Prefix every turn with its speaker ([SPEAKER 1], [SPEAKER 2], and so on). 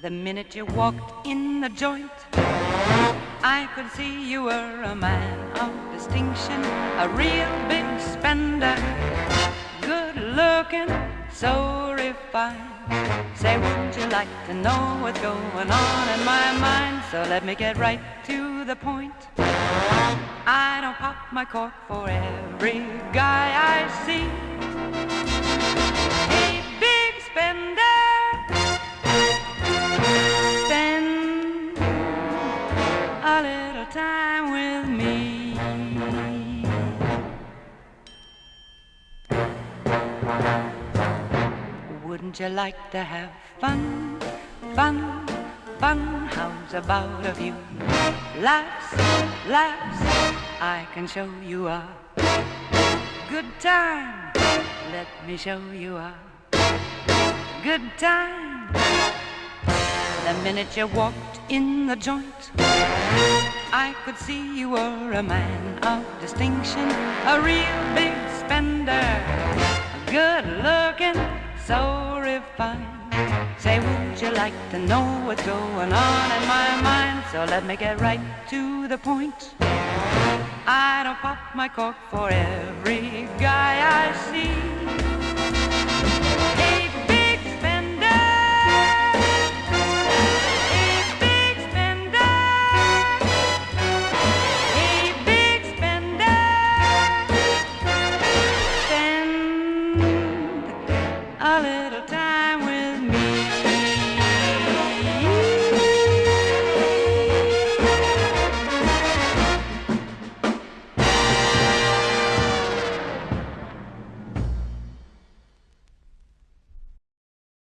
[SPEAKER 1] The minute you walked in the joint, I could see you were a man of distinction, a real big spender, good looking, so refined. Say, would you like to know what's going on in my mind? So let me get right to the point. I don't pop my cork for every guy I see. A big spender, spend a little time with me. Wouldn't you like to have fun, fun, fun? How's about a few laughs, laughs? I can show you a good time. Let me show you a good time. The minute you walked in the joint, I could see you were a man of distinction, a real big spender, good looking, so refined. Say, would you like to know what's going on in my mind? So let me get right to the point. I don't pop my cork for every guy I see. A big spender, a big spender, a big spender. Spend a little time with